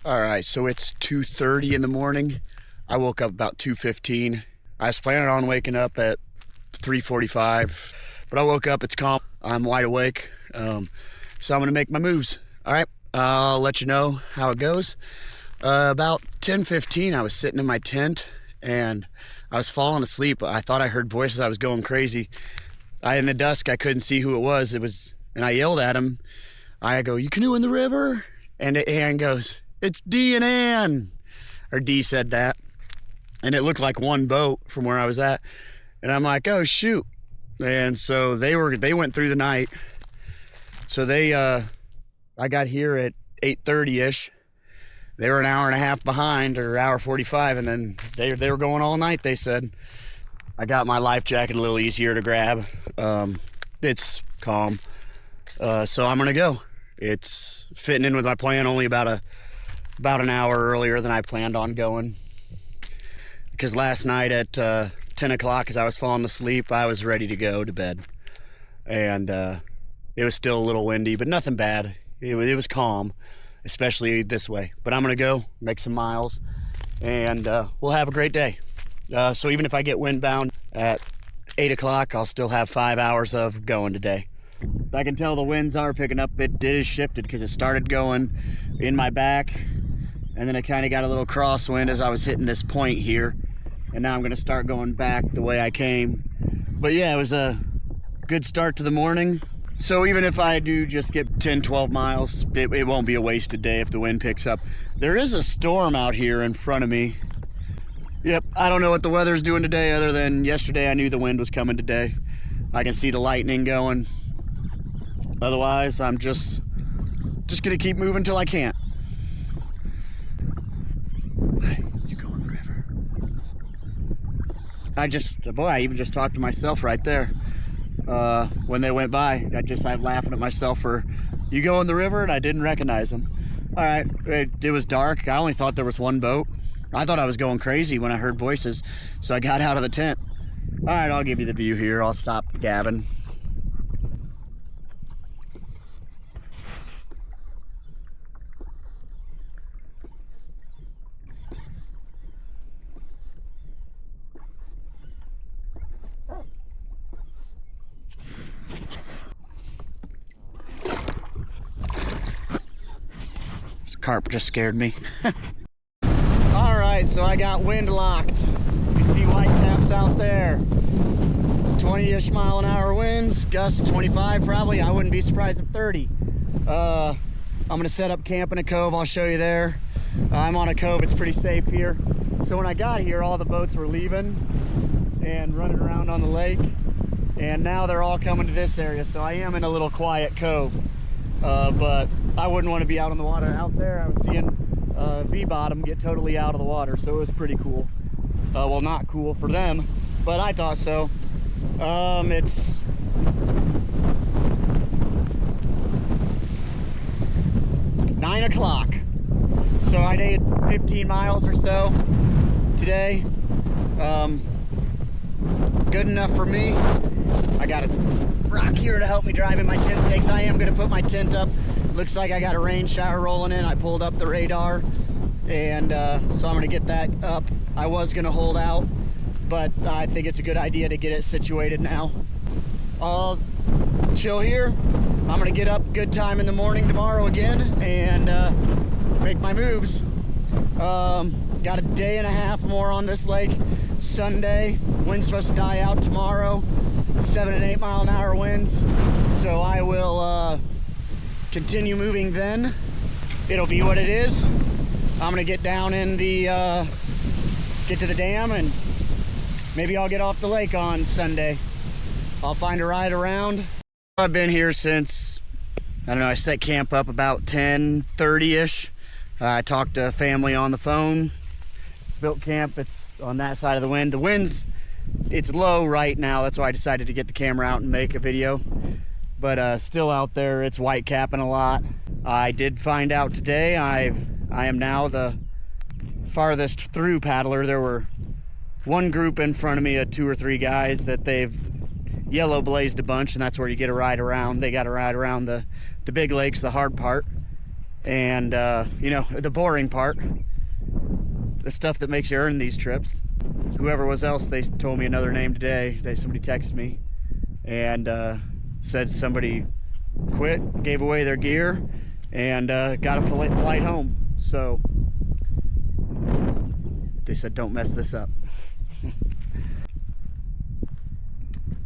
All right, so it's 2:30 in the morning. I woke up about 2:15. I was planning on waking up at 3:45, but I woke up, it's calm, I'm wide awake. So I'm gonna make my moves. All right, I'll let you know how it goes. About 10:15, I was sitting in my tent and I was falling asleep. I thought I heard voices, I was going crazy. In the dusk, I couldn't see who it was. And I yelled at him. I go, "You canoeing the river?" And Ann goes, "It's D and Ann." Or D said that. And it looked like one boat from where I was at. And I'm like, oh shoot. And so they went through the night. So I got here at 8:30-ish. They were an hour and a half behind, or hour 45, and then they were going all night, they said. I got my life jacket a little easier to grab. It's calm. So I'm gonna go. It's fitting in with my plan, only about an hour earlier than I planned on going. Because last night at 10 o'clock, as I was falling asleep, I was ready to go to bed. And it was still a little windy, but nothing bad. It was calm, especially this way. But I'm gonna go make some miles, and we'll have a great day. So even if I get windbound at 8 o'clock, I'll still have 5 hours of going today. I can tell the winds are picking up. It is shifted because it started going in my back, and then it kind of got a little crosswind as I was hitting this point here, and now I'm going to start going back the way I came. But yeah, it was a good start to the morning. So even if I do just get 10-12 miles, it won't be a wasted day if the wind picks up. There is a storm out here in front of me. Yep, I don't know what the weather's doing today, other than yesterday I knew the wind was coming today. I can see the lightning going. Otherwise, I'm just gonna keep moving till I can't. Hey, you go in the river. I even just talked to myself right there. When they went by, I'm laughing at myself for, you go in the river, and I didn't recognize them. All right, it was dark. I only thought there was one boat. I thought I was going crazy when I heard voices, so I got out of the tent. All right, I'll give you the view here. I'll stop gabbing. This carp just scared me. All right, so I got wind locked. You see white caps out there. 20-ish mile-an-hour winds, gusts 25 probably. I wouldn't be surprised if 30. I'm gonna set up camp in a cove. I'll show you there. I'm on a cove. It's pretty safe here. So when I got here, all the boats were leaving and running around on the lake, and now they're all coming to this area. So I am in a little quiet cove, but I wouldn't want to be out on the water. Out there I was seeing V-bottom get totally out of the water, so it was pretty cool. Well, not cool for them, but I thought so. It's nine o'clock, so I did 15 miles or so today. Good enough for me. I got a rock here to help me drive in my tent stakes. I am going to put my tent up. Looks like I got a rain shower rolling in. I pulled up the radar, and so I'm going to get that up. I was going to hold out, but I think it's a good idea to get it situated now. I'll chill here. I'm going to get up good time in the morning tomorrow again and make my moves. Got a day and a half more on this lake. Sunday, wind's supposed to die out tomorrow. 7 and 8 mile-an-hour winds. So I will continue moving then. It'll be what it is. I'm gonna get down in the get to the dam, and maybe I'll get off the lake on Sunday. I'll find a ride around. I've been here since, I don't know, I set camp up about 10:30-ish. I talked to family on the phone, built camp. It's on that side of the wind. The wind's, it's low right now. That's why I decided to get the camera out and make a video. But still out there, it's white capping a lot. I did find out today I am now the farthest through paddler. There were one group in front of me, 2 or 3 guys that they've yellow blazed a bunch, and that's where you get a ride around. They got a ride around the big lakes, the hard part. And you know, the boring part, the stuff that makes you earn these trips. Whoever was else, they told me another name today. Somebody texted me and said somebody quit, gave away their gear, and got a flight home. So they said, don't mess this up.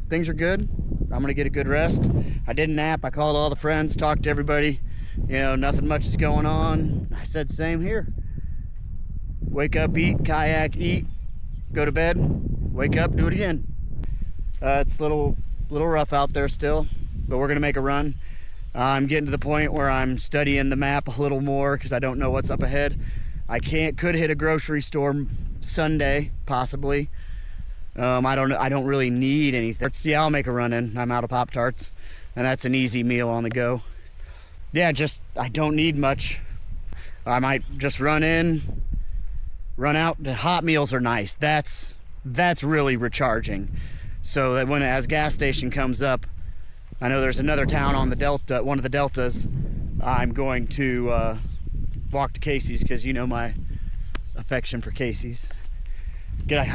Things are good. I'm gonna get a good rest. I did nap. I called all the friends, talked to everybody. You know, nothing much is going on. I said same here. Wake up, eat, kayak, eat, go to bed, wake up, do it again. It's a little rough out there still, but we're gonna make a run. I'm getting to the point where I'm studying the map a little more because I don't know what's up ahead. Could hit a grocery store Sunday, possibly. I don't really need anything. Yeah, I'll make a run in. I'm out of Pop-Tarts, and that's an easy meal on the go. Yeah, I don't need much. I might just run in, run out. The hot meals are nice. That's really recharging. So that as gas station comes up, I know there's another town on the Delta, one of the Deltas. I'm going to walk to Casey's because you know my affection for Casey's. Get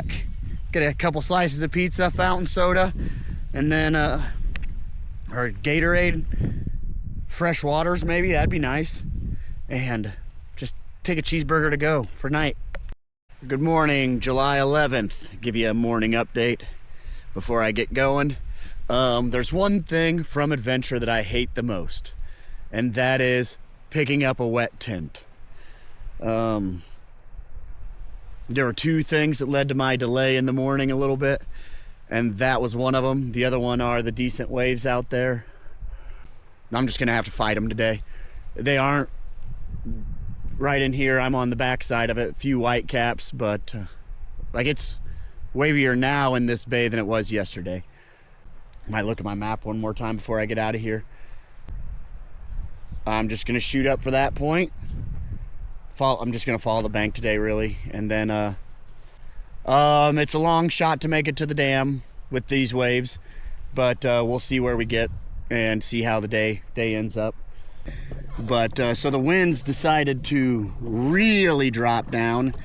a couple slices of pizza, fountain soda, and then or Gatorade, fresh waters maybe, that'd be nice, and just take a cheeseburger to go for night. Good morning, July 11th. Give you a morning update before I get going. There's one thing from adventure that I hate the most, and that is picking up a wet tent. There were two things that led to my delay in the morning a little bit, and that was one of them. The other one are the decent waves out there. I'm just gonna have to fight them today. They aren't right in here. I'm on the back side of it, a few white caps, but like it's wavier now in this bay than it was yesterday. I might look at my map one more time before I get out of here. I'm just gonna shoot up for that point. I'm just gonna follow the bank today, really, and then it's a long shot to make it to the dam with these waves, but we'll see where we get and see how the day ends up. But so the winds decided to really drop down,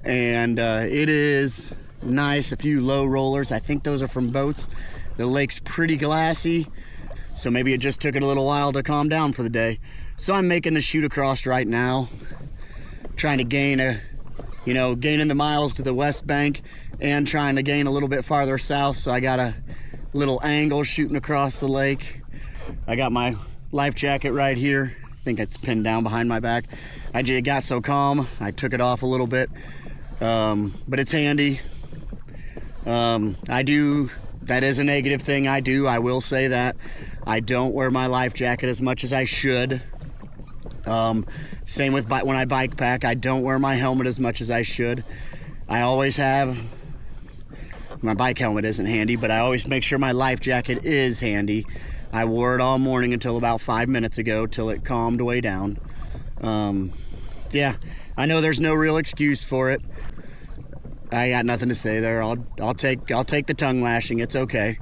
and it is nice. A few low rollers. I think those are from boats. The lake's pretty glassy, so maybe it just took it a little while to calm down for the day. So I'm making the shoot across right now, trying to gaining the miles to the west bank and trying to gain a little bit farther south. So I got a little angle shooting across the lake. I got my life jacket right here. I think it's pinned down behind my back. It got so calm, I took it off a little bit, but it's handy. That is a negative thing I will say that. I don't wear my life jacket as much as I should. Same with when I bike pack, I don't wear my helmet as much as I should. I always have, my bike helmet isn't handy, but I always make sure my life jacket is handy. I wore it all morning until about 5 minutes ago, till it calmed way down. Yeah, I know there's no real excuse for it. I got nothing to say there. I'll take the tongue lashing, it's okay.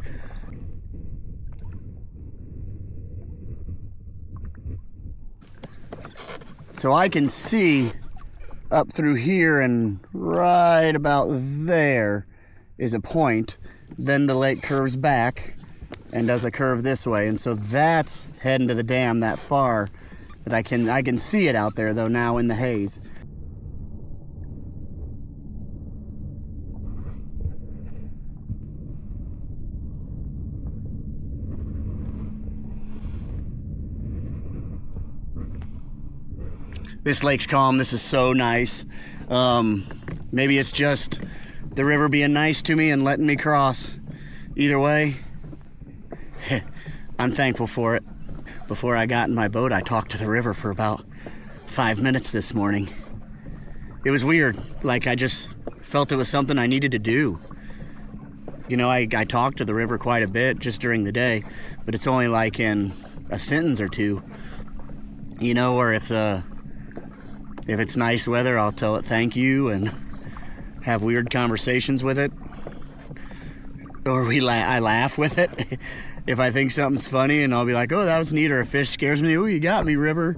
So I can see up through here, and right about there is a point. Then the lake curves back and does a curve this way, and so that's heading to the dam that far. That I can see it out there though now in the haze. This lake's calm. This is so nice. Maybe it's just the river being nice to me and letting me cross. Either way, I'm thankful for it. Before I got in my boat, I talked to the river for about 5 minutes this morning. It was weird. Like, I just felt it was something I needed to do. You know, I talked to the river quite a bit just during the day, but it's only like in a sentence or two. You know, or if it's nice weather, I'll tell it thank you and have weird conversations with it. Or I laugh with it. If I think something's funny, and I'll be like, oh, that was neat, or a fish scares me, oh, you got me, river.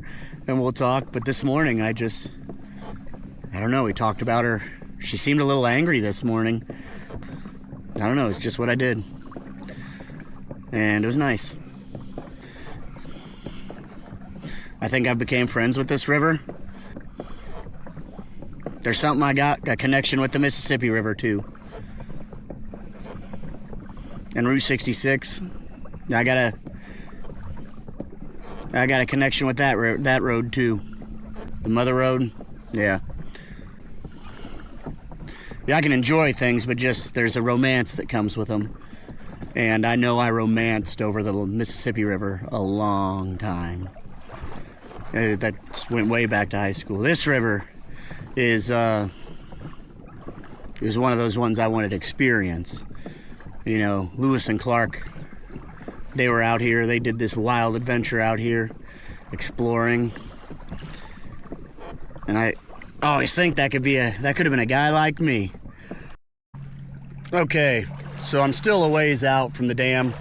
and we'll talk. But this morning, I don't know, we talked about her. She seemed a little angry this morning. I don't know, it's just what I did. And it was nice. I think I became friends with this river. There's something I got a connection with the Mississippi River too. And Route 66, I got a connection with that road too. The Mother Road, yeah. Yeah, I can enjoy things, but just there's a romance that comes with them. And I know I romanced over the Mississippi River a long time. That went way back to high school. This river is one of those ones I wanted to experience. You know, Lewis and Clark, they were out here. They did this wild adventure out here, exploring. And I always think that could have been a guy like me. Okay, so I'm still a ways out from the dam.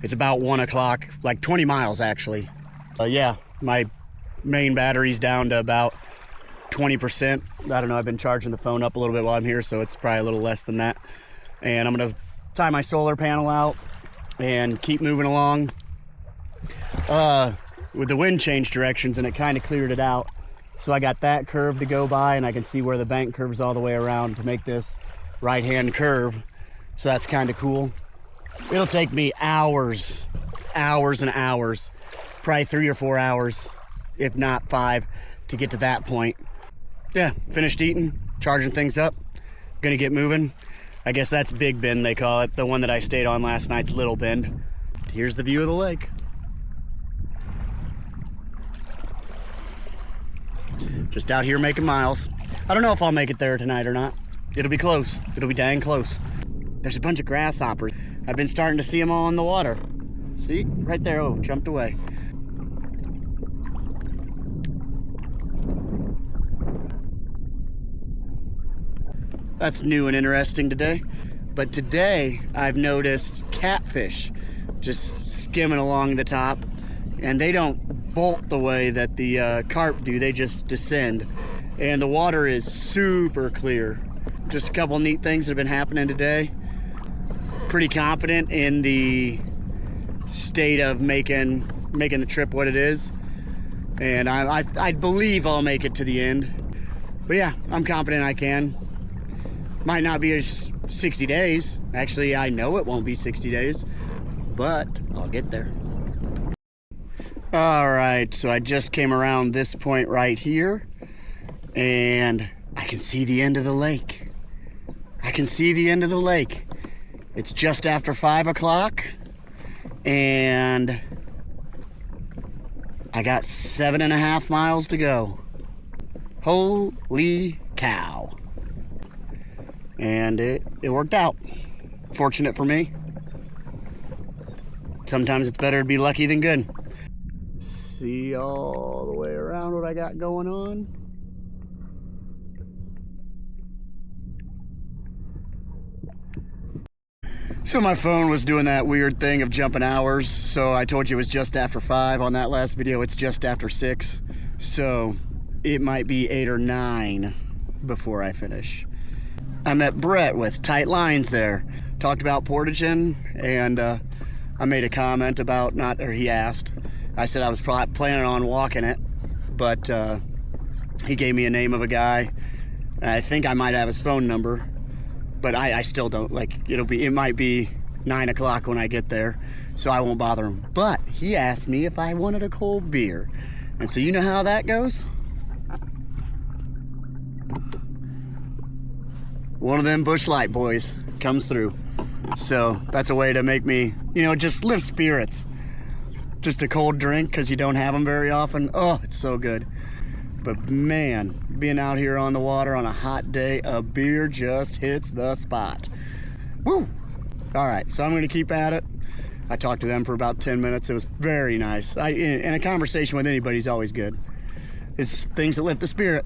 It's about 1 o'clock, like 20 miles actually. Yeah, my main battery's down to about 20%. I don't know, I've been charging the phone up a little bit while I'm here, so it's probably a little less than that. And I'm gonna tie my solar panel out and keep moving along. With the wind changed directions and it kind of cleared it out. So I got that curve to go by, and I can see where the bank curves all the way around to make this right-hand curve. So that's kind of cool. It'll take me hours and hours, probably 3 or 4 hours, if not 5, to get to that point. Yeah, finished eating, charging things up, gonna get moving. I guess that's Big Bend, they call it. The one that I stayed on last night's Little Bend. Here's the view of the lake. Just out here making miles. I don't know if I'll make it there tonight or not. It'll be close. It'll be dang close. There's a bunch of grasshoppers. I've been starting to see them all in the water. See, right there, oh, jumped away. That's new and interesting today. But today I've noticed catfish just skimming along the top, and they don't bolt the way that the carp do. They just descend, and the water is super clear. Just a couple neat things that have been happening today. Pretty confident in the state of making the trip what it is, and I believe I'll make it to the end. But yeah, I'm confident I can. Might not be 60 days. Actually, I know it won't be 60 days, but I'll get there. All right, so I just came around this point right here, and I can see the end of the lake. I can see the end of the lake. It's just after 5 o'clock, and I got 7.5 miles to go. Holy cow. And it worked out. Fortunate for me. Sometimes it's better to be lucky than good. See all the way around what I got going on. So my phone was doing that weird thing of jumping hours. So I told you it was just after 5 on that last video. It's just after 6. So it might be 8 or 9 before I finish. I met Brett with Tight Lines there. Talked about portaging, and I made a comment about he asked. I said I was planning on walking it, but he gave me a name of a guy. I think I might have his phone number, but I still don't, it might be 9 o'clock when I get there, so I won't bother him. But he asked me if I wanted a cold beer. And so you know how that goes? One of them Busch Light boys comes through. So that's a way to make me, just lift spirits. Just a cold drink, because you don't have them very often. Oh, it's so good. But man, being out here on the water on a hot day, a beer just hits the spot. Woo! All right, so I'm gonna keep at it. I talked to them for about 10 minutes. It was very nice. And a conversation with anybody is always good. It's things that lift the spirit.